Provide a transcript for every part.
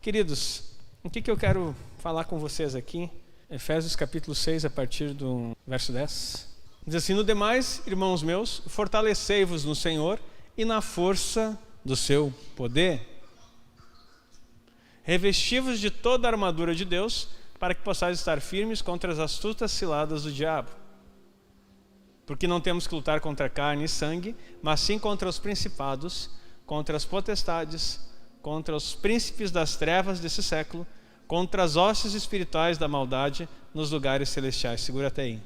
Queridos, o que eu quero falar com vocês aqui? Efésios capítulo 6, a partir do verso 10. Diz assim: no demais, irmãos meus, fortalecei-vos no Senhor e na força do seu poder. Revesti-vos de toda a armadura de Deus, para que possais estar firmes contra as astutas ciladas do diabo. Porque não temos que lutar contra carne e sangue, mas sim contra os principados, contra as potestades, contra os príncipes das trevas desse século, contra as hostes espirituais da maldade nos lugares celestiais. Segura até aí.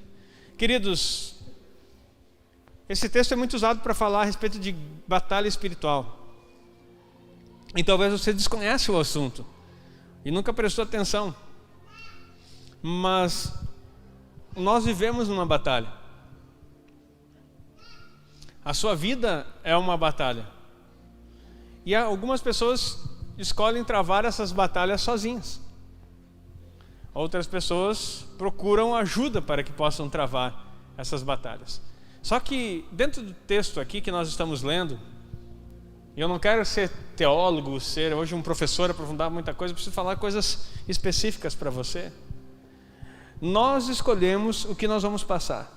Queridos, esse texto é muito usado para falar a respeito de batalha espiritual. E talvez você desconhece o assunto e nunca prestou atenção. Mas nós vivemos numa batalha. A sua vida é uma batalha. E algumas pessoas escolhem travar essas batalhas sozinhas. Outras pessoas procuram ajuda para que possam travar essas batalhas. Só que dentro do texto aqui que nós estamos lendo, eu não quero ser teólogo, ser hoje um professor, aprofundar muita coisa, eu preciso falar coisas específicas para você. Nós escolhemos o que nós vamos passar.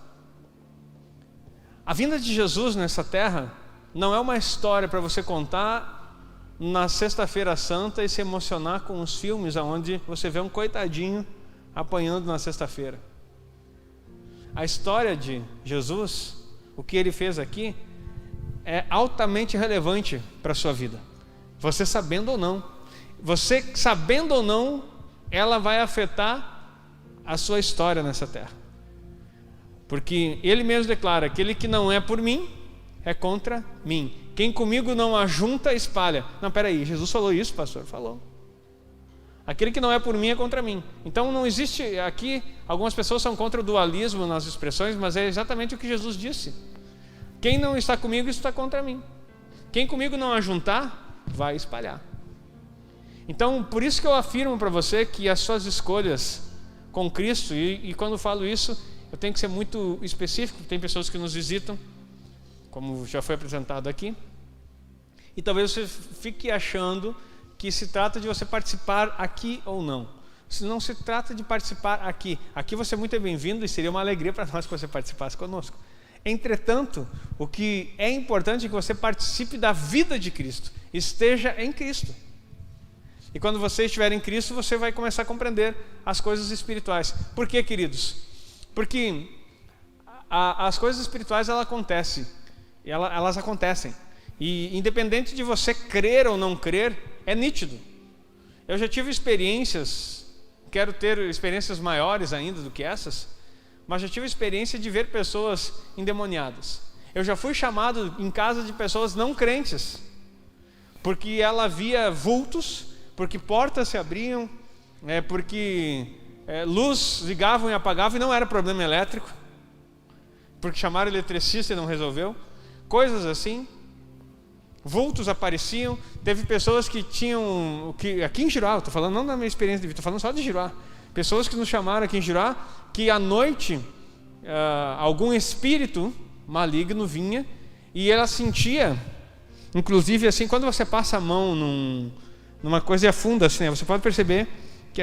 A vinda de Jesus nessa terra não é uma história para você contar na sexta-feira santa e se emocionar com os filmes onde você vê um coitadinho apanhando na sexta-feira. A história de Jesus, o que ele fez aqui, é altamente relevante para a sua vida. Você sabendo ou não. Você sabendo ou não, ela vai afetar a sua história nessa terra. Porque ele mesmo declara: aquele que não é por mim, é contra mim. Quem comigo não ajunta, espalha. Não, peraí, Jesus falou isso, pastor? Falou. Aquele que não é por mim, é contra mim. Então não existe aqui, algumas pessoas são contra o dualismo nas expressões, mas é exatamente o que Jesus disse. Quem não está comigo, está contra mim. Quem comigo não ajuntar, vai espalhar. Então, por isso que eu afirmo para você que as suas escolhas com Cristo, e quando falo isso, eu tenho que ser muito específico. Tem pessoas que nos visitam, como já foi apresentado aqui, e talvez você fique achando que se trata de você participar aqui ou não. Se não se trata de participar aqui você é muito bem-vindo e seria uma alegria para nós que você participasse conosco. Entretanto, o que é importante é que você participe da vida de Cristo, esteja em Cristo. E quando você estiver em Cristo, você vai começar a compreender as coisas espirituais. Por quê, queridos? Porque as coisas espirituais elas acontecem. E independente de você crer ou não crer, é nítido. Eu já tive experiências, quero ter experiências maiores ainda do que essas, mas já tive experiência de ver pessoas endemoniadas. Eu já fui chamado em casa de pessoas não crentes, porque ela via vultos, porque portas se abriam, porque luz ligavam e apagavam e não era problema elétrico, porque chamaram o eletricista e não resolveu. Coisas assim. Vultos apareciam. Teve pessoas que tinham, aqui em Giruá, estou falando não da minha experiência de vida, estou falando só de Giruá. Pessoas que nos chamaram aqui em Giruá, que à noite algum espírito maligno vinha e ela sentia, inclusive assim, quando você passa a mão numa coisa e afunda assim, você pode perceber que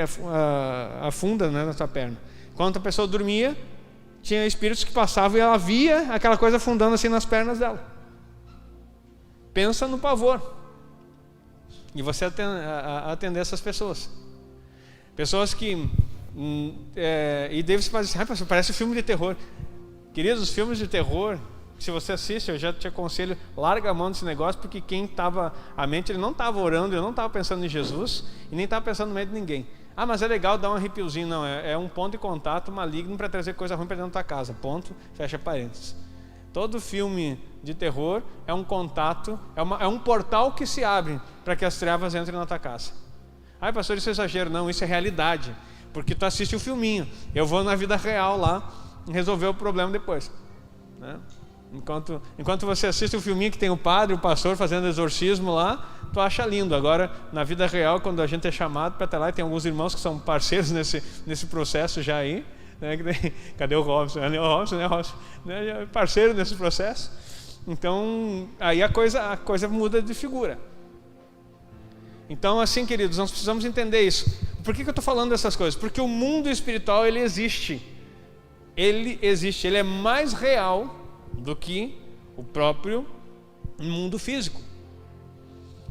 afunda, né, na sua perna. Quando a pessoa dormia, tinha espíritos que passavam e ela via aquela coisa afundando assim nas pernas dela. Pensa no pavor. E você atender essas pessoas. Pessoas que e daí você faz assim: parece filme de terror. Queridos, os filmes de terror, se você assiste, eu já te aconselho, larga a mão desse negócio, porque quem estava, a mente, ele não estava orando, ele não estava pensando em Jesus e nem estava pensando no meio de ninguém. Mas é legal dar um arrepiozinho. Não, é um ponto de contato maligno para trazer coisa ruim para dentro da tua casa. Ponto, fecha parênteses. Todo filme de terror é um contato, é um portal que se abre para que as trevas entrem na tua casa. Pastor, isso é exagero. Não, isso é realidade, porque tu assiste o filminho, eu vou na vida real lá resolver o problema depois, né? Enquanto você assiste o filminho que tem o padre, o pastor fazendo exorcismo lá, tu acha lindo. Agora, na vida real, quando a gente é chamado para estar lá, e tem alguns irmãos que são parceiros nesse processo já aí, né? Cadê o Robson? O Robson, né, Robson? Parceiro nesse processo. Então, aí a coisa muda de figura. Então, assim, queridos, nós precisamos entender isso. Por que eu estou falando dessas coisas? Porque o mundo espiritual, ele existe. Ele existe. Ele é mais real do que o próprio mundo físico.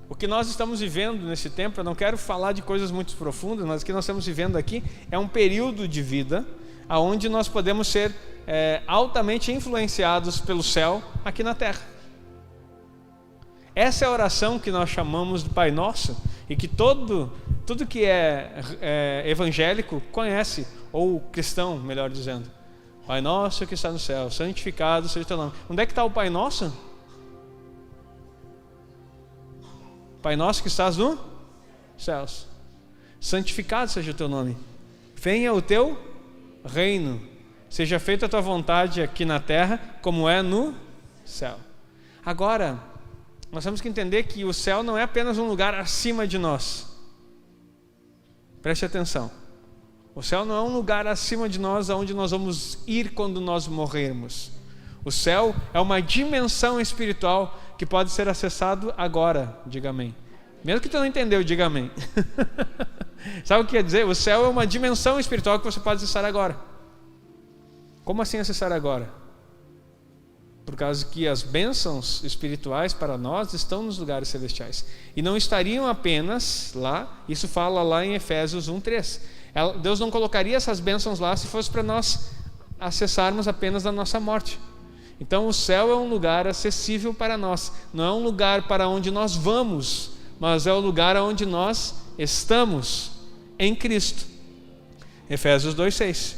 O que nós estamos vivendo nesse tempo, eu não quero falar de coisas muito profundas, mas o que nós estamos vivendo aqui é um período de vida onde nós podemos ser altamente influenciados pelo céu aqui na terra. Essa é a oração que nós chamamos de Pai Nosso e que tudo que é evangélico conhece, ou cristão, melhor dizendo. Pai Nosso que está no céu, santificado seja o teu nome. Onde é que está o Pai Nosso? Pai Nosso que estás nos céus, santificado seja o teu nome. Venha o teu reino. Seja feita a tua vontade aqui na terra, como é no céu. Agora, nós temos que entender que o céu não é apenas um lugar acima de nós. Preste atenção. O céu não é um lugar acima de nós, aonde nós vamos ir quando nós morrermos. O céu é uma dimensão espiritual que pode ser acessado agora. Diga amém. Mesmo que tu não entendeu, diga amém. Sabe o que quer dizer? O céu é uma dimensão espiritual que você pode acessar agora. Como assim acessar agora? Por causa que as bênçãos espirituais para nós estão nos lugares celestiais. E não estariam apenas lá, isso fala lá em Efésios 1:3. Deus não colocaria essas bênçãos lá se fosse para nós acessarmos apenas a nossa morte. Então o céu é um lugar acessível para nós. Não é um lugar para onde nós vamos, mas é o lugar onde nós estamos em Cristo. Efésios 2:6.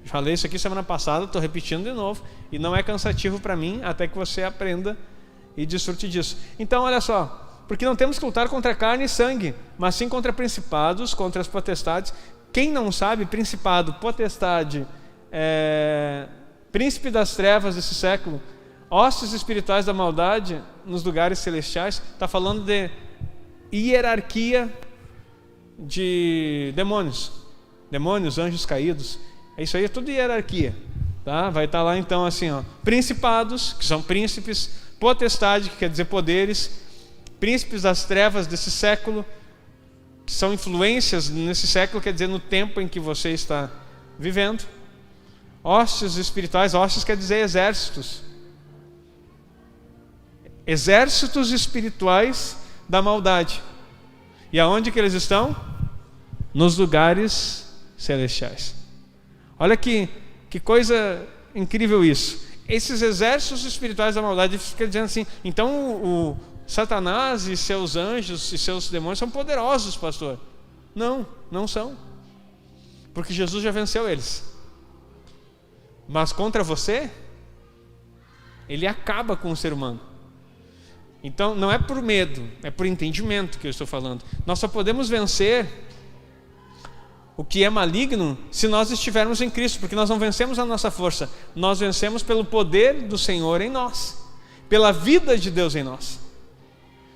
Falei isso aqui semana passada, estou repetindo de novo, e não é cansativo para mim, até que você aprenda e desfrute disso. Então, olha só, porque não temos que lutar contra carne e sangue, mas sim contra principados, contra as potestades. Quem não sabe, principado, potestade, príncipe das trevas desse século, hostes espirituais da maldade nos lugares celestiais, está falando de hierarquia de demônios, anjos caídos. Isso aí é tudo hierarquia, tá? Vai estar lá então assim, ó, principados, que são príncipes, potestade, que quer dizer poderes, príncipes das trevas desse século, que são influências nesse século, quer dizer no tempo em que você está vivendo. Hostes espirituais, hostes quer dizer exércitos. Exércitos espirituais da maldade. E aonde que eles estão? Nos lugares celestiais. Olha que coisa incrível isso. Esses exércitos espirituais da maldade, fica dizendo assim, então o Satanás e seus anjos e seus demônios são poderosos, pastor. Não são. Porque Jesus já venceu eles. Mas contra você, ele acaba com o ser humano. Então não é por medo, é por entendimento que eu estou falando. Nós só podemos vencer o que é maligno se nós estivermos em Cristo, porque nós não vencemos a nossa força, nós vencemos pelo poder do Senhor em nós, pela vida de Deus em nós.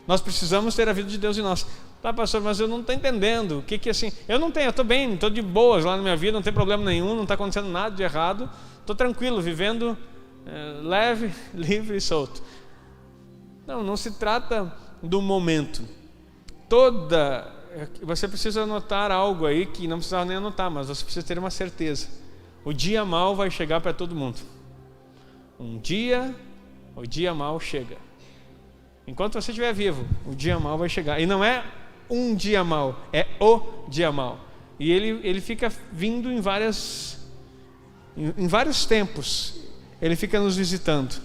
Nós precisamos ter a vida de Deus em nós. Tá, pastor, mas eu não estou entendendo. O que assim? Eu estou bem, estou de boas lá na minha vida, não tem problema nenhum, não está acontecendo nada de errado, estou tranquilo, vivendo leve, livre e solto. Não se trata do momento. Você precisa anotar algo aí que não precisava nem anotar, mas você precisa ter uma certeza. O dia mau vai chegar para todo mundo. O dia mau chega. Enquanto você estiver vivo, o dia mau vai chegar. E não é um dia mau, é o dia mau. E ele fica vindo em vários tempos. Ele fica nos visitando.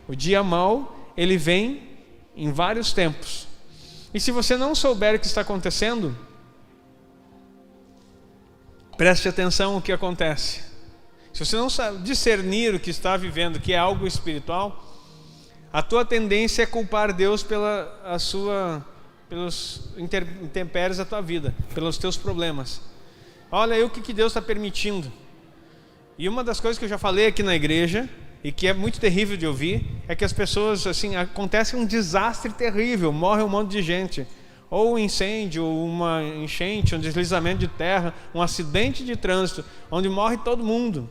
O dia mau, ele vem em vários tempos. E se você não souber o que está acontecendo, preste atenção no que acontece. Se você não sabe discernir o que está vivendo, que é algo espiritual, a tua tendência é culpar Deus pelos intempéries da tua vida, pelos teus problemas. Olha aí o que Deus está permitindo. E uma das coisas que eu já falei aqui na igreja, e que é muito terrível de ouvir, é que as pessoas, assim, acontece um desastre terrível, morre um monte de gente, ou um incêndio, ou uma enchente, um deslizamento de terra, um acidente de trânsito, onde morre todo mundo,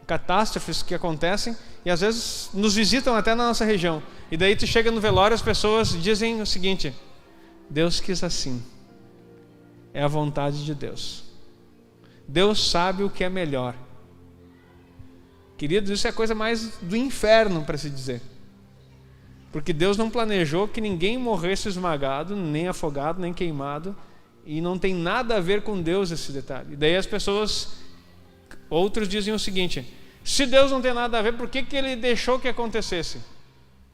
catástrofes que acontecem, e às vezes nos visitam até na nossa região, e daí tu chega no velório, as pessoas dizem o seguinte: Deus quis assim. é a vontade de Deus. Deus sabe o que é melhor. Queridos, isso é a coisa mais do inferno para se dizer. Porque Deus não planejou que ninguém morresse esmagado, nem afogado, nem queimado. E não tem nada a ver com Deus esse detalhe. E daí as pessoas, outros dizem o seguinte: se Deus não tem nada a ver, por que Ele deixou que acontecesse?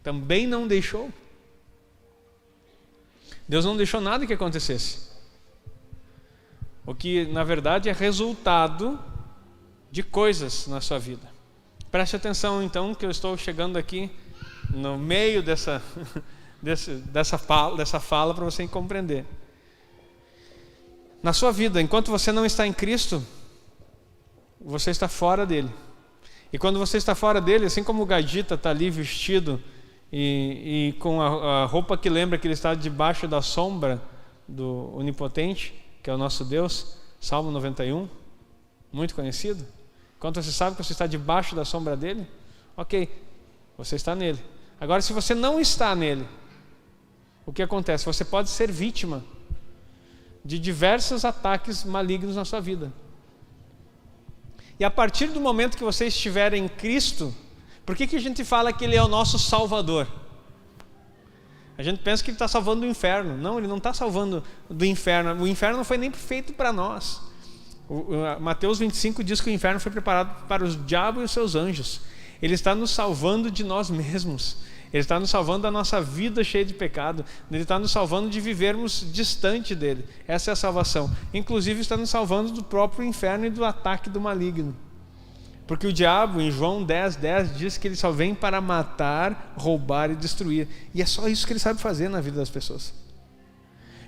Também não deixou. Deus não deixou nada que acontecesse. O que na verdade é resultado de coisas na sua vida. Preste atenção então, que eu estou chegando aqui no meio dessa fala para você compreender. Na sua vida, enquanto você não está em Cristo, você está fora dele. E quando você está fora dele, assim como o Gadita está ali vestido e com a roupa que lembra que ele está debaixo da sombra do Onipotente, que é o nosso Deus, Salmo 91, muito conhecido. Quando você sabe que você está debaixo da sombra dele, ok, você está nele. Agora, se você não está nele, o que acontece? Você pode ser vítima de diversos ataques malignos na sua vida. E a partir do momento que você estiver em Cristo, por que a gente fala que Ele é o nosso Salvador? A gente pensa que Ele está salvando do inferno. Não, Ele não está salvando do inferno. O inferno não foi nem feito para nós. Mateus 25 diz que o inferno foi preparado para os diabos e os seus anjos. Ele está nos salvando de nós mesmos. Ele está nos salvando da nossa vida cheia de pecado. Ele está nos salvando de vivermos distante dele. Essa é a salvação. Inclusive está nos salvando do próprio inferno e do ataque do maligno. Porque o diabo, em João 10:10, diz que ele só vem para matar, roubar e destruir. E é só isso que ele sabe fazer na vida das pessoas.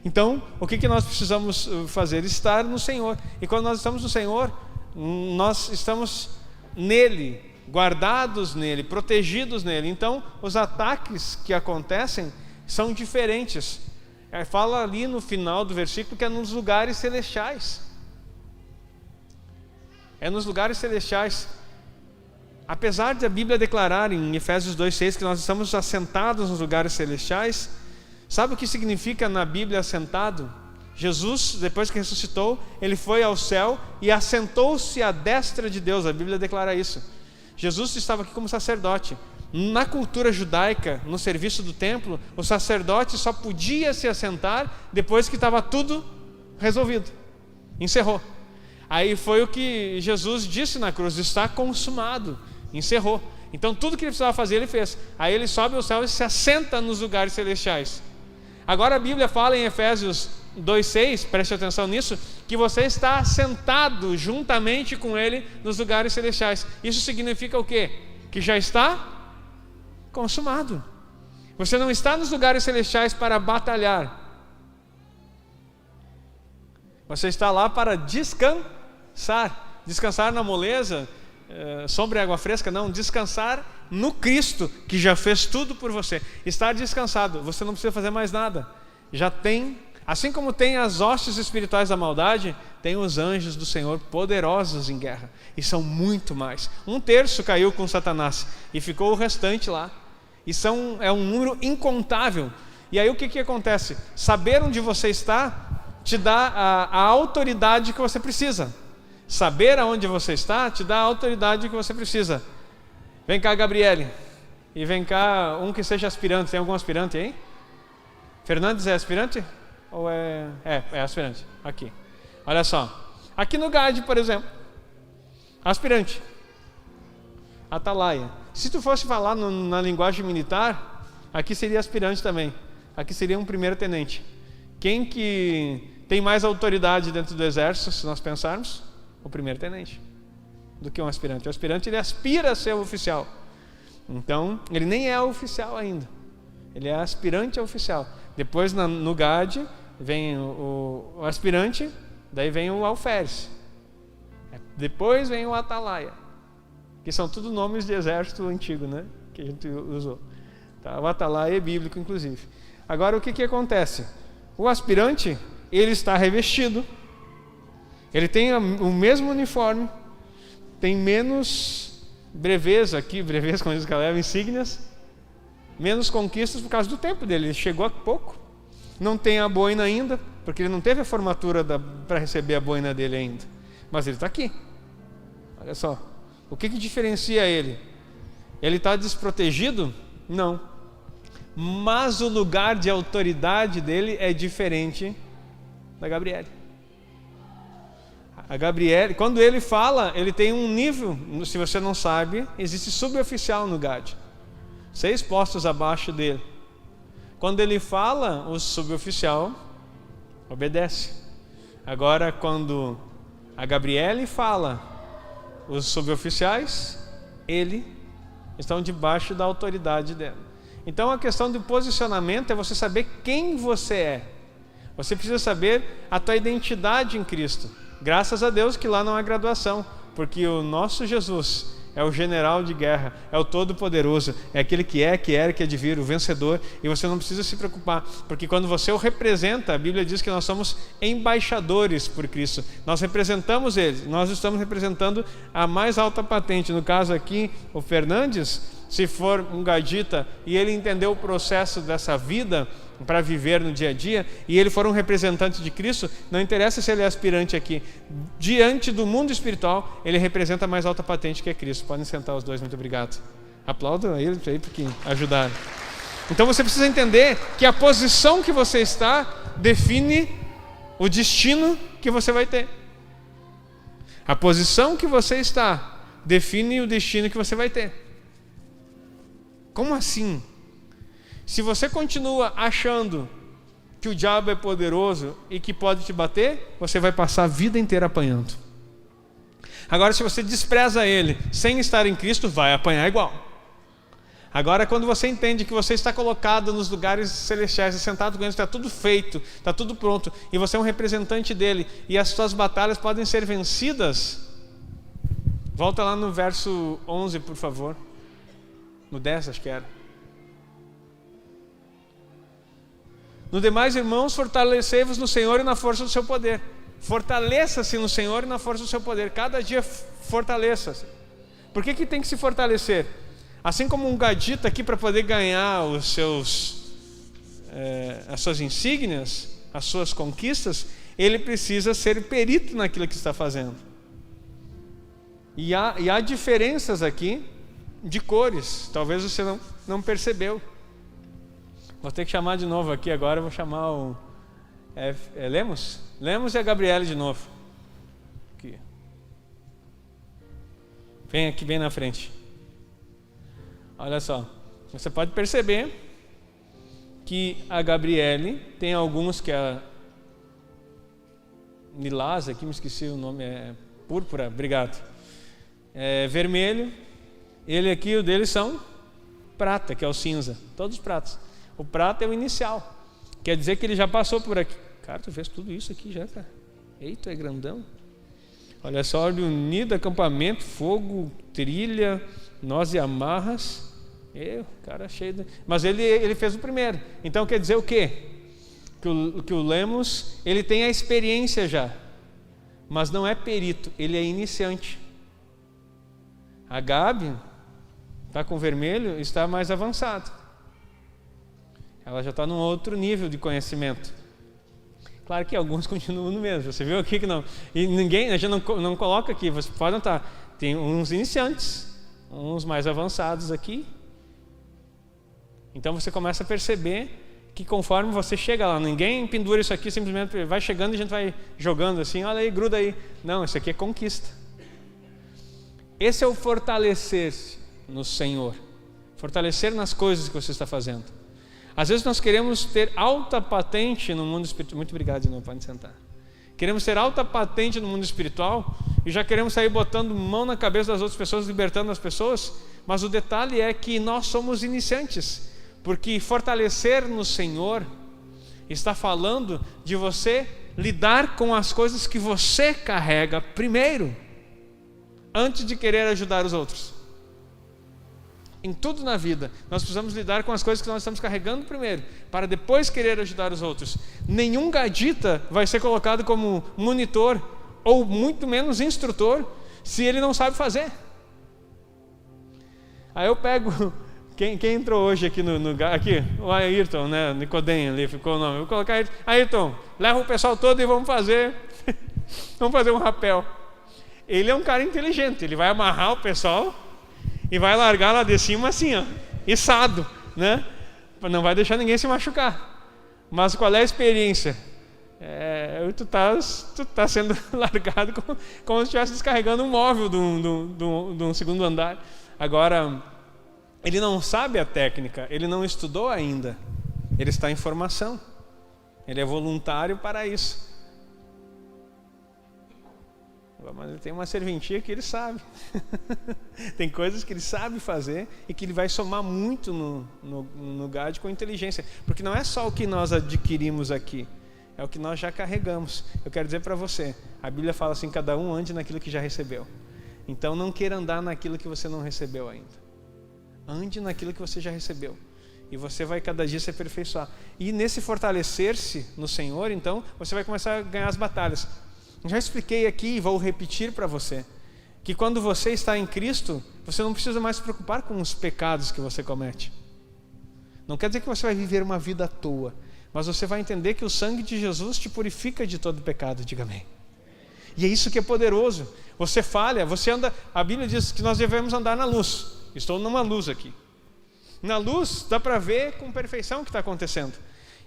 Então, o que nós precisamos fazer? Estar no Senhor. E quando nós estamos no Senhor, nós estamos nele, guardados nele, protegidos nele. Então, os ataques que acontecem são diferentes. Fala ali no final do versículo que é nos lugares celestiais. É nos lugares celestiais. Apesar de a Bíblia declarar em Efésios 2:6 que nós estamos assentados nos lugares celestiais, sabe o que significa na Bíblia assentado? Jesus, depois que ressuscitou, ele foi ao céu e assentou-se à destra de Deus. A Bíblia declara isso. Jesus estava aqui como sacerdote. Na cultura judaica, no serviço do templo, o sacerdote só podia se assentar depois que estava tudo resolvido. Encerrou. Aí foi o que Jesus disse na cruz: está consumado. Encerrou. Então tudo que ele precisava fazer, ele fez. Aí ele sobe ao céu e se assenta nos lugares celestiais. Agora a Bíblia fala em Efésios 2:6, preste atenção nisso, que você está sentado juntamente com ele nos lugares celestiais. Isso significa o quê? Que já está consumado. Você não está nos lugares celestiais para batalhar. Você está lá para descansar. Descansar na moleza, sombra e água fresca, não. Descansar no Cristo, que já fez tudo por você. Estar descansado, você não precisa fazer mais nada. Já tem, assim como tem as hostes espirituais da maldade, tem os anjos do Senhor poderosos em guerra. E são muito mais. 1/3 caiu com Satanás e ficou o restante lá. E é um número incontável. E aí o que acontece? Saber onde você está te dá a autoridade que você precisa. Saber aonde você está te dá a autoridade que você precisa. Vem cá, Gabriele. E vem cá um que seja aspirante. Tem algum aspirante aí? Fernandes é aspirante? Ou é aspirante. Aqui. Olha só. Aqui no GAD, por exemplo. Aspirante. Atalaia. Se tu fosse falar na linguagem militar, aqui seria aspirante também. Aqui seria um primeiro-tenente. Quem que tem mais autoridade dentro do exército, se nós pensarmos? O primeiro-tenente. Do que um aspirante. O aspirante, ele aspira a ser oficial. Então, ele nem é oficial ainda. Ele é aspirante a oficial. Depois, no GAD, vem o aspirante, daí vem o alferes. Depois vem o atalaia. Que são tudo nomes de exército antigo, né? Que a gente usou. Tá? O atalaia é bíblico, inclusive. Agora, o que acontece? O aspirante, ele está revestido. Ele tem o mesmo uniforme. Tem menos breveza aqui, breveza, como diz o galera, insígnias. Menos conquistas por causa do tempo dele. Ele chegou há pouco. não tem a boina ainda, porque ele não teve a formatura para receber a boina dele ainda. Mas ele está aqui. Olha só. O que diferencia ele? Ele está desprotegido? Não. Mas o lugar de autoridade dele é diferente da Gabriele. A Gabriele, quando ele fala, ele tem um nível, se você não sabe, existe suboficial no Gad, 6 postos abaixo dele. Quando ele fala, o suboficial obedece. Agora, quando a Gabriele fala, os suboficiais, estão debaixo da autoridade dela. Então a questão do posicionamento é você saber quem você é. Você precisa saber a tua identidade em Cristo. Graças a Deus que lá não há graduação, porque o nosso Jesus é o general de guerra, é o todo-poderoso, é aquele que é, que era, que é de vir, o vencedor, e você não precisa se preocupar, porque quando você o representa, a Bíblia diz que nós somos embaixadores por Cristo, nós representamos Ele, nós estamos representando a mais alta patente. No caso aqui, o Fernandes, se for um gadita e ele entendeu o processo dessa vida para viver no dia a dia, e ele for um representante de Cristo, não interessa se ele é aspirante aqui, diante do mundo espiritual, ele representa a mais alta patente, que é Cristo. Podem sentar os dois, muito obrigado. Aplaudam a eles aí porque ajudaram. Então você precisa entender que a posição que você está define o destino que você vai ter. A posição que você está define o destino que você vai ter. Como assim? Se você continua achando que o diabo é poderoso e que pode te bater, você vai passar a vida inteira apanhando. Agora, se você despreza ele sem estar em Cristo, vai apanhar igual. Agora, quando você entende que você está colocado nos lugares celestiais, sentado com ele, está tudo feito, está tudo pronto, e você é um representante dele, e as suas batalhas podem ser vencidas. Volta lá no verso 11, por favor. No 10, acho que era. No demais, irmãos, fortalecei-vos no Senhor e na força do seu poder. Fortaleça-se no Senhor e na força do seu poder. Cada dia fortaleça-se. Por que tem que se fortalecer? Assim como um gadita aqui, para poder ganhar as suas insígnias, as suas conquistas, ele precisa ser perito naquilo que está fazendo. E há diferenças aqui de cores. Talvez você não percebeu. Vou ter que chamar de novo aqui agora. Vou chamar o Lemos? Lemos e a Gabriele de novo. Aqui. Vem aqui bem na frente. Olha só. Você pode perceber que a Gabriele tem alguns que é lilás, aqui me esqueci o nome, é púrpura, obrigado. É vermelho. Ele aqui, o deles são prata, que é o cinza. Todos pratos. O prata é o inicial. Quer dizer que ele já passou por aqui. Cara, tu fez tudo isso aqui já, cara. Eita, é grandão. Olha só, ordem unida, acampamento, fogo, trilha, nós e amarras. Cara cheio de... Mas ele fez o primeiro. Então quer dizer o quê? Que o Lemos, ele tem a experiência já. Mas não é perito, ele é iniciante. A Gabi está com vermelho, está mais avançado. Ela já está num outro nível de conhecimento. Claro que alguns continuam no mesmo. Você viu aqui que não. E ninguém, a gente não coloca aqui. Você pode notar. Tem uns iniciantes, uns mais avançados aqui. Então você começa a perceber que conforme você chega lá, ninguém pendura isso aqui, simplesmente vai chegando e a gente vai jogando assim, olha aí, gruda aí. Não, isso aqui é conquista. Esse é o fortalecer-se no Senhor. Fortalecer nas coisas que você está fazendo. Às vezes nós queremos ter alta patente no mundo espiritual. Muito obrigado de novo, pode sentar. Queremos ter alta patente no mundo espiritual e já queremos sair botando mão na cabeça das outras pessoas, libertando as pessoas. Mas o detalhe é que nós somos iniciantes. Porque fortalecer no Senhor está falando de você lidar com as coisas que você carrega primeiro, antes de querer ajudar os outros. Em tudo na vida, nós precisamos lidar com as coisas que nós estamos carregando primeiro, para depois querer ajudar os outros. Nenhum gadita vai ser colocado como monitor, ou muito menos instrutor, se ele não sabe fazer. Aí eu pego Quem entrou hoje aqui aqui? O Ayrton, né? Nicodem ali ficou o nome. Vou colocar Ayrton, leva o pessoal todo e vamos fazer um rapel. Ele é um cara inteligente, ele vai amarrar o pessoal e vai largar lá de cima assim, ó, içado, né? Não vai deixar ninguém se machucar. Mas qual é a experiência? Tu tá sendo largado como se estivesse descarregando um móvel de um segundo andar. Agora, ele não sabe a técnica, ele não estudou ainda, ele está em formação, ele é voluntário para isso. Mas ele tem uma serventia que ele sabe. Tem coisas que ele sabe fazer e que ele vai somar muito no GAD com inteligência. Porque não é só o que nós adquirimos aqui, é o que nós já carregamos. Eu quero dizer para você, a Bíblia fala assim, cada um ande naquilo que já recebeu. Então não queira andar naquilo que você não recebeu ainda. Ande naquilo que você já recebeu. E você vai cada dia se aperfeiçoar. E nesse fortalecer-se no Senhor, então, você vai começar a ganhar as batalhas. Já expliquei aqui e vou repetir para você, que quando você está em Cristo, você não precisa mais se preocupar com os pecados que você comete. Não quer dizer que você vai viver uma vida à toa, mas você vai entender que o sangue de Jesus te purifica de todo pecado, diga amém. E é isso que é poderoso. Você falha, você anda, a Bíblia diz que nós devemos andar na luz. Estou numa luz aqui. Na luz dá para ver com perfeição o que está acontecendo.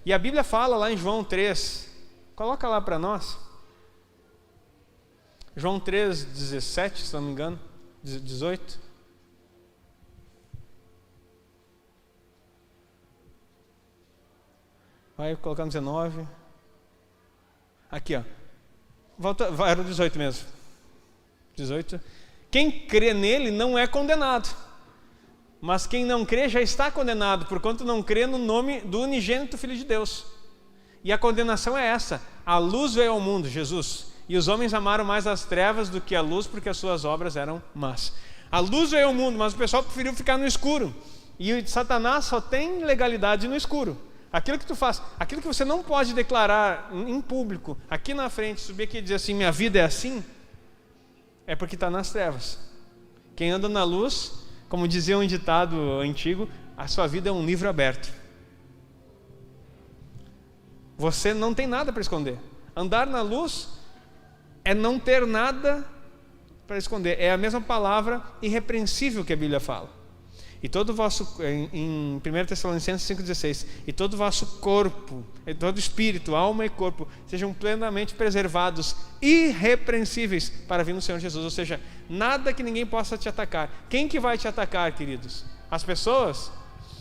E a Bíblia fala lá em João 3, coloca lá para nós. João 3, 17, se não me engano, 18. Vai colocar no 19. Aqui, ó. Volta, era o 18 mesmo. 18. Quem crê nele não é condenado. Mas quem não crê já está condenado, porquanto não crê no nome do unigênito Filho de Deus. E a condenação é essa: a luz veio ao mundo, Jesus, e os homens amaram mais as trevas do que a luz, porque as suas obras eram más. A luz veio ao mundo, mas o pessoal preferiu ficar no escuro. E Satanás só tem legalidade no escuro. Aquilo que tu faz, aquilo que você não pode declarar em público, aqui na frente, subir aqui e dizer assim, minha vida é assim, é porque está nas trevas. Quem anda na luz, como dizia um ditado antigo, a sua vida é um livro aberto. Você não tem nada para esconder. Andar na luz é não ter nada para esconder. É a mesma palavra irrepreensível que a Bíblia fala. E todo o vosso, em 1 Tessalonicenses 5,16, e todo o vosso corpo, todo espírito, alma e corpo, sejam plenamente preservados, irrepreensíveis para vir no Senhor Jesus. Ou seja, nada que ninguém possa te atacar. Quem que vai te atacar, queridos? As pessoas?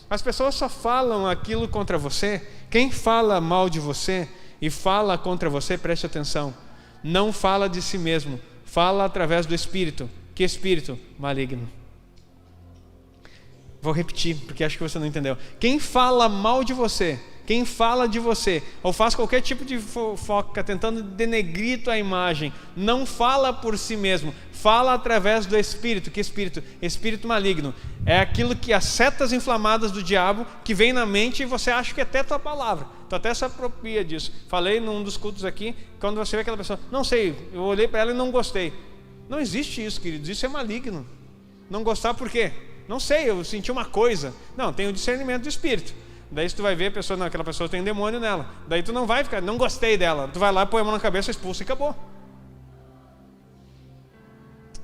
As pessoas só falam aquilo contra você. Quem fala mal de você e fala contra você, preste atenção, não fala de si mesmo, fala através do Espírito. Que Espírito? Maligno. Vou repetir, porque acho que você não entendeu. Quem fala mal de você, quem fala de você, ou faz qualquer tipo de fofoca, tentando denegrir tua imagem, não fala por si mesmo, fala através do Espírito. Que Espírito? Espírito maligno. É aquilo que as setas inflamadas do diabo que vem na mente e você acha que é até tua palavra. Tu até se apropria disso. Falei num dos cultos aqui, quando você vê aquela pessoa, não sei, eu olhei para ela e não gostei. Não existe isso, queridos, isso é maligno. Não gostar por quê? Não sei, eu senti uma coisa. Não, tem o discernimento do Espírito. Daí se tu vai ver a pessoa, não, aquela pessoa tem demônio nela. Daí tu não vai ficar, não gostei dela. Tu vai lá, põe a mão na cabeça, expulsa e acabou.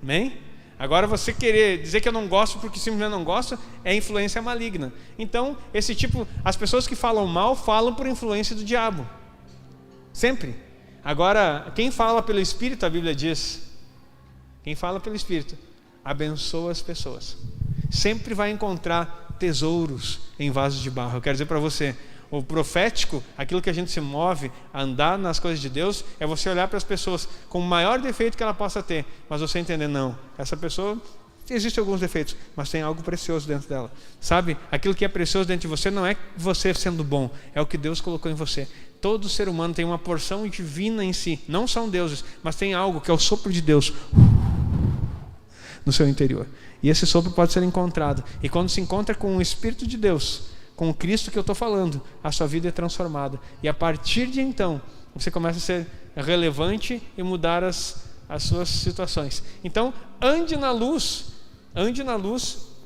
Amém? Agora você querer dizer que eu não gosto porque simplesmente não gosto, é influência maligna. Então, esse tipo, as pessoas que falam mal, falam por influência do diabo. Sempre. Agora, quem fala pelo Espírito, a Bíblia diz, quem fala pelo Espírito, abençoa as pessoas. Sempre vai encontrar tesouros em vasos de barro. Eu quero dizer para você, o profético, aquilo que a gente se move a andar nas coisas de Deus, é você olhar para as pessoas com o maior defeito que ela possa ter, mas você entender, não, essa pessoa, existem alguns defeitos, mas tem algo precioso dentro dela. Sabe, aquilo que é precioso dentro de você não é você sendo bom, é o que Deus colocou em você. Todo ser humano tem uma porção divina em si, não são deuses, mas tem algo que é o sopro de Deus no seu interior. E esse sopro pode ser encontrado. E quando se encontra com o Espírito de Deus, com o Cristo que eu estou falando, a sua vida é transformada. E a partir de então, você começa a ser relevante e mudar as suas situações. Então, ande na luz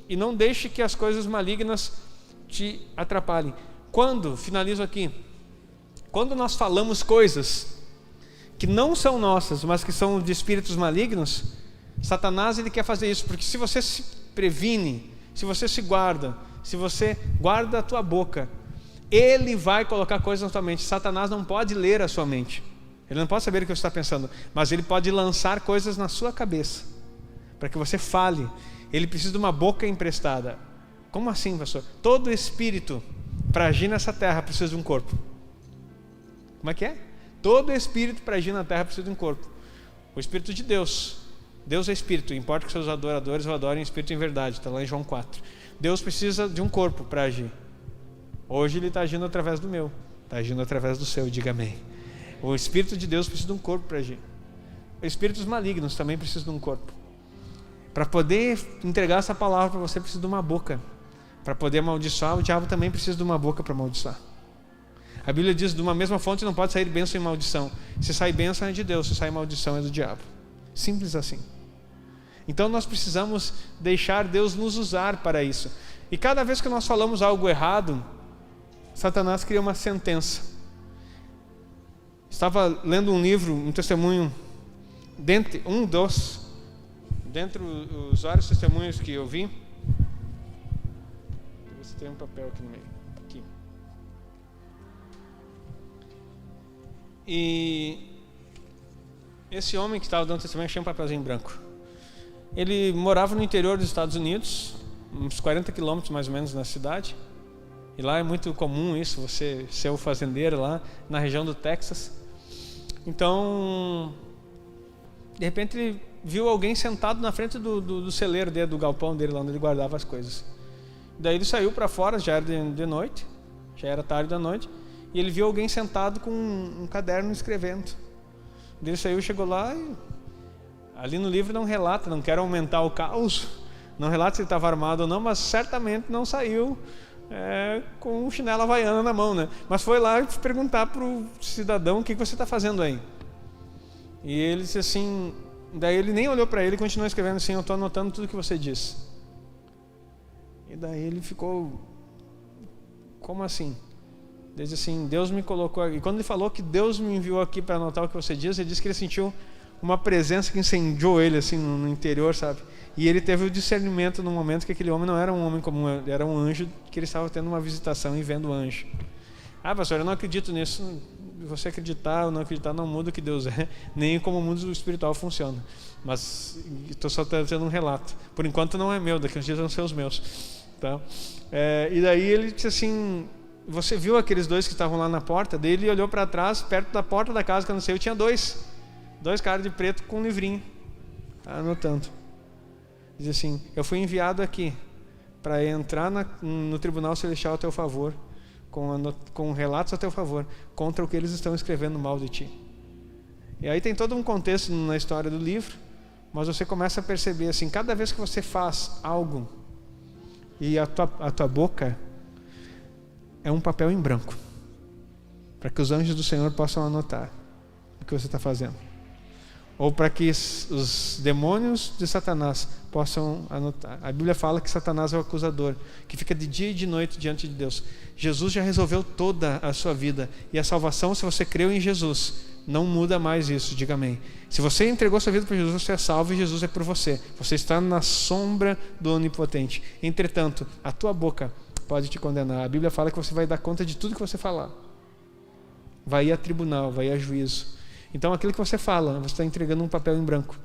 E não deixe que as coisas malignas te atrapalhem. Finalizo aqui, quando nós falamos coisas que não são nossas, mas que são de espíritos malignos, Satanás ele quer fazer isso, porque se você se previne, se você se guarda, se você guarda a tua boca, ele vai colocar coisas na tua mente. Satanás não pode ler a sua mente, ele não pode saber o que você está pensando, mas ele pode lançar coisas na sua cabeça, para que você fale. Ele precisa de uma boca emprestada. Como assim, pastor? Todo espírito, para agir nessa terra, precisa de um corpo. Como é que é? Todo espírito para agir na terra precisa de um corpo. O Espírito de Deus. Deus é Espírito, importa que seus adoradores o adorem em Espírito e em verdade. Está lá em João 4. Deus precisa de um corpo para agir. Hoje Ele está agindo através do meu. Está agindo através do seu, diga amém. O Espírito de Deus precisa de um corpo para agir. Espíritos malignos também precisam de um corpo. Para poder entregar essa palavra para você, precisa de uma boca. Para poder amaldiçoar, o diabo também precisa de uma boca para amaldiçoar. A Bíblia diz, de uma mesma fonte não pode sair bênção e maldição. Se sai bênção é de Deus, se sai maldição é do diabo. Simples assim. Então nós precisamos deixar Deus nos usar para isso. E cada vez que nós falamos algo errado, Satanás cria uma sentença. Estava lendo um livro, um testemunho, dentre os vários testemunhos que eu vi. Deixa eu ver se tem um papel aqui no meio. Aqui. E esse homem que estava dando testemunho, achei um papelzinho branco. Ele morava no interior dos Estados Unidos, uns 40 quilômetros mais ou menos na cidade. E lá é muito comum isso, você ser o fazendeiro lá na região do Texas. Então, de repente ele viu alguém sentado na frente do celeiro dele, do galpão dele, lá onde ele guardava as coisas. Daí ele saiu para fora, já era de noite, já era tarde da noite, e ele viu alguém sentado com um caderno escrevendo. Ele saiu, chegou lá e ali no livro não relata, não quero aumentar o caos, não relata se ele estava armado ou não, mas certamente não saiu com um chinelo havaiana na mão, né? Mas foi lá perguntar para o cidadão: o que você está fazendo aí? E ele disse assim, daí ele nem olhou para ele e continuou escrevendo assim: eu estou anotando tudo que você disse. E daí ele ficou: como assim? Ele disse assim: Deus me colocou aqui. E quando ele falou que Deus me enviou aqui para anotar o que você diz, ele disse que ele sentiu uma presença que incendiou ele assim no interior, sabe? E ele teve o discernimento no momento que aquele homem não era um homem comum, era um anjo, que ele estava tendo uma visitação e vendo o anjo. Ah, pastor, eu não acredito nisso. Você acreditar ou não acreditar não muda o que Deus é, nem como o mundo espiritual funciona. Mas estou só trazendo um relato. Por enquanto não é meu, daqui uns dias vão ser os meus. Tá? E daí ele disse assim: você viu aqueles dois que estavam lá na porta? Daí ele olhou para trás, perto da porta da casa que eu não sei, eu tinha dois caras de preto com um livrinho, anotando. Diz assim: eu fui enviado aqui para entrar no tribunal celestial a teu favor, com relatos a teu favor, contra o que eles estão escrevendo mal de ti. E aí tem todo um contexto na história do livro, mas você começa a perceber assim, cada vez que você faz algo e a tua boca é um papel em branco, para que os anjos do Senhor possam anotar o que você está fazendo, ou para que os demônios de Satanás possam anotar. A Bíblia fala que Satanás é o acusador, que fica de dia e de noite diante de Deus. Jesus já resolveu toda a sua vida, e a salvação, se você creu em Jesus, não muda mais isso, diga amém. Se você entregou sua vida para Jesus, você é salvo e Jesus é por você. Você está na sombra do Onipotente. Entretanto, a tua boca pode te condenar. A Bíblia fala que você vai dar conta de tudo que você falar. Vai ir a tribunal, vai ir a juízo. Então aquilo que você fala, você está entregando um papel em branco.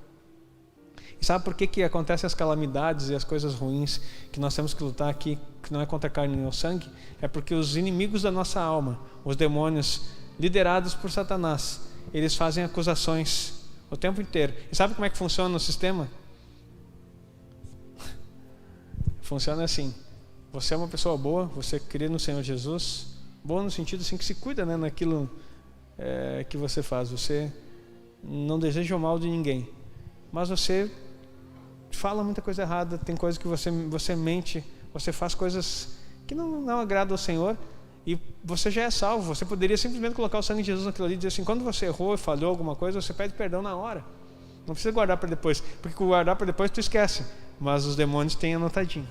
E sabe por que acontecem as calamidades e as coisas ruins que nós temos que lutar aqui, que não é contra a carne nem o sangue? É porque os inimigos da nossa alma, os demônios liderados por Satanás, eles fazem acusações o tempo inteiro. E sabe como é que funciona o sistema? Funciona assim: você é uma pessoa boa, você crê no Senhor Jesus, boa no sentido assim que se cuida, né, naquilo que você faz. Você não deseja o mal de ninguém, mas você fala muita coisa errada, tem coisas que você mente, você faz coisas que não agradam ao Senhor, e você já é salvo. Você poderia simplesmente colocar o sangue de Jesus naquilo ali e dizer assim: quando você errou e falhou alguma coisa, você pede perdão na hora, não precisa guardar para depois, porque guardar para depois tu esquece, mas os demônios têm anotadinho.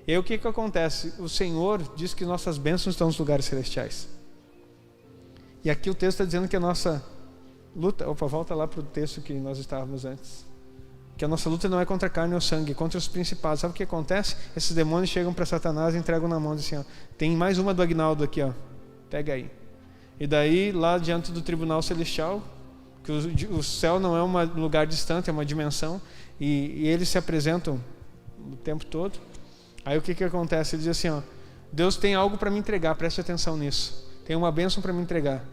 E aí o que acontece? O Senhor diz que nossas bênçãos estão nos lugares celestiais. E aqui o texto está dizendo que a nossa luta... Opa, volta lá para o texto que nós estávamos antes. Que a nossa luta não é contra a carne ou sangue, é contra os principados. Sabe o que acontece? Esses demônios chegam para Satanás e entregam na mão assim, ó, tem mais uma do Agnaldo aqui, ó, pega aí. E daí, lá diante do tribunal celestial, que o céu não é um lugar distante, é uma dimensão, e eles se apresentam o tempo todo. Aí o que acontece? Ele diz assim, ó, Deus tem algo para me entregar, preste atenção nisso. Tem uma bênção para me entregar.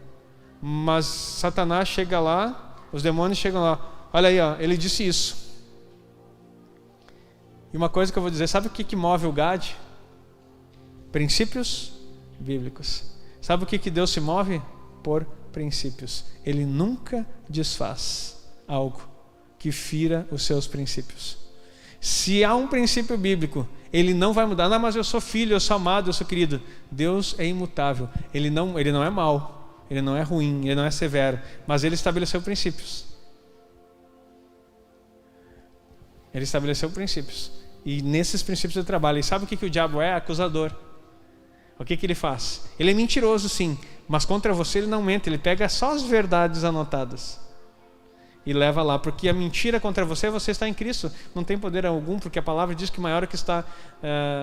Mas Satanás chega lá, os demônios chegam lá, olha aí, ó, ele disse isso. E uma coisa que eu vou dizer, sabe o que move o Gad? Princípios bíblicos. Sabe o que Deus se move? Por princípios. Ele nunca desfaz algo que fira os seus princípios. Se há um princípio bíblico, ele não vai mudar. Não, mas eu sou filho, eu sou amado, eu sou querido. Deus é imutável. Ele não é mau, ele não é ruim, ele não é severo, mas ele estabeleceu princípios. Ele estabeleceu princípios. E nesses princípios ele trabalha. E sabe o que o diabo é? Acusador. O que ele faz? Ele é mentiroso, sim, mas contra você ele não mente. Ele pega só as verdades anotadas e leva lá, porque a mentira contra você está em Cristo, não tem poder algum, porque a palavra diz que maior é o que está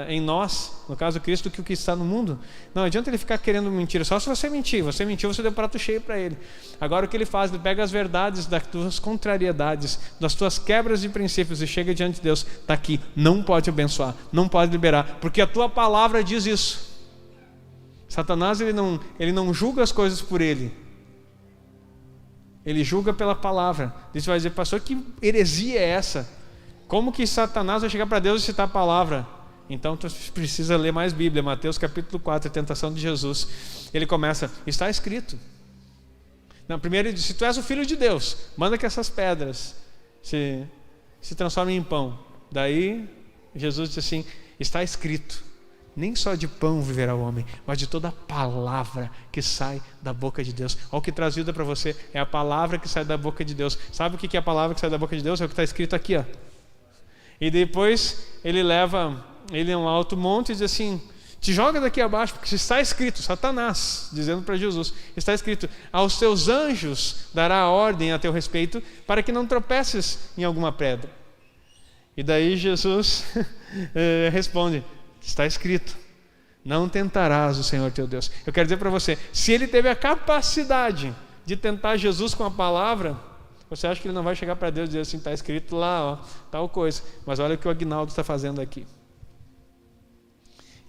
em nós, no caso Cristo, do que o que está no mundo. Não adianta ele ficar querendo mentir, só se você mentir. Você mentiu, você deu prato cheio para ele. Agora o que ele faz? Ele pega as verdades das tuas contrariedades, das tuas quebras de princípios, e chega diante de Deus, está aqui, não pode abençoar, não pode liberar, porque a tua palavra diz isso. Satanás ele não julga as coisas por ele. Ele julga pela palavra. Você vai dizer, pastor, que heresia é essa? Como que Satanás vai chegar para Deus e citar a palavra? Então tu precisa ler mais Bíblia. Mateus capítulo 4, a tentação de Jesus. Ele começa, está escrito. Não, primeiro ele diz, se tu és o filho de Deus, manda que essas pedras se transformem em pão. Daí Jesus diz assim, está escrito. Nem só de pão viverá o homem, mas de toda a palavra que sai da boca de Deus. Olha o que traz vida para você, é a palavra que sai da boca de Deus. Sabe o que é a palavra que sai da boca de Deus? É o que está escrito aqui, ó. E depois ele leva ele a um alto monte e diz assim, te joga daqui abaixo, porque está escrito, Satanás dizendo para Jesus, está escrito, aos teus anjos dará ordem a teu respeito, para que não tropeces em alguma pedra. E daí Jesus responde, está escrito, não tentarás o Senhor teu Deus. Eu quero dizer para você, se ele teve a capacidade de tentar Jesus com a palavra, você acha que ele não vai chegar para Deus e dizer assim, está escrito lá, ó, tal coisa. Mas olha o que o Agnaldo está fazendo aqui.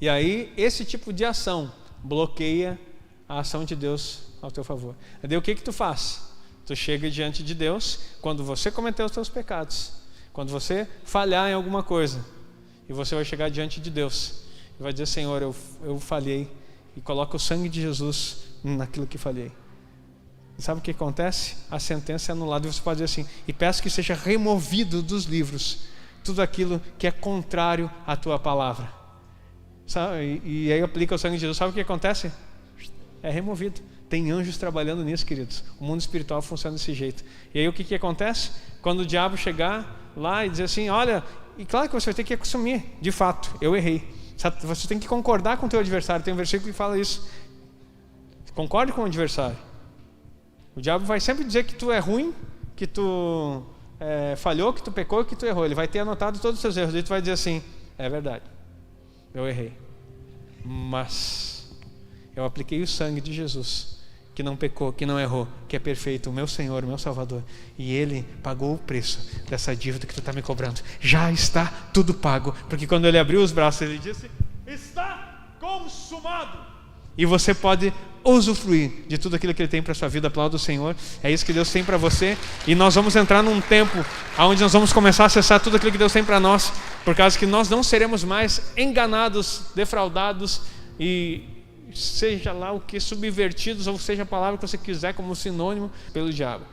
E aí, esse tipo de ação bloqueia a ação de Deus ao teu favor. E daí o que tu faz? Tu chega diante de Deus, quando você cometer os teus pecados, quando você falhar em alguma coisa, e você vai chegar diante de Deus e vai dizer, Senhor, eu falhei, e coloca o sangue de Jesus naquilo que falhei. E sabe o que acontece? A sentença é anulada, e você pode dizer assim, e peço que seja removido dos livros tudo aquilo que é contrário à tua palavra. Sabe? E aí aplica o sangue de Jesus, sabe o que acontece? É removido. Tem anjos trabalhando nisso, queridos. O mundo espiritual funciona desse jeito. E aí o que acontece? Quando o diabo chegar lá e dizer assim, olha, e claro que você vai ter que assumir, de fato, eu errei. Você tem que concordar com o teu adversário. Tem um versículo que fala isso. Concorde com o adversário. O diabo vai sempre dizer que tu é ruim, que tu falhou, que tu pecou, que tu errou. Ele vai ter anotado todos os seus erros. E tu vai dizer assim, é verdade, eu errei. Mas eu apliquei o sangue de Jesus, que não pecou, que não errou, que é perfeito, o meu Senhor, o meu Salvador, e Ele pagou o preço dessa dívida que tu está me cobrando. Já está tudo pago, porque quando Ele abriu os braços, Ele disse, está consumado. E você pode usufruir de tudo aquilo que Ele tem para a sua vida. Aplauda o Senhor. É isso que Deus tem para você. E nós vamos entrar num tempo onde nós vamos começar a acessar tudo aquilo que Deus tem para nós, por causa que nós não seremos mais enganados, defraudados e seja lá o que, subvertidos, ou seja a palavra que você quiser como sinônimo, pelo diabo.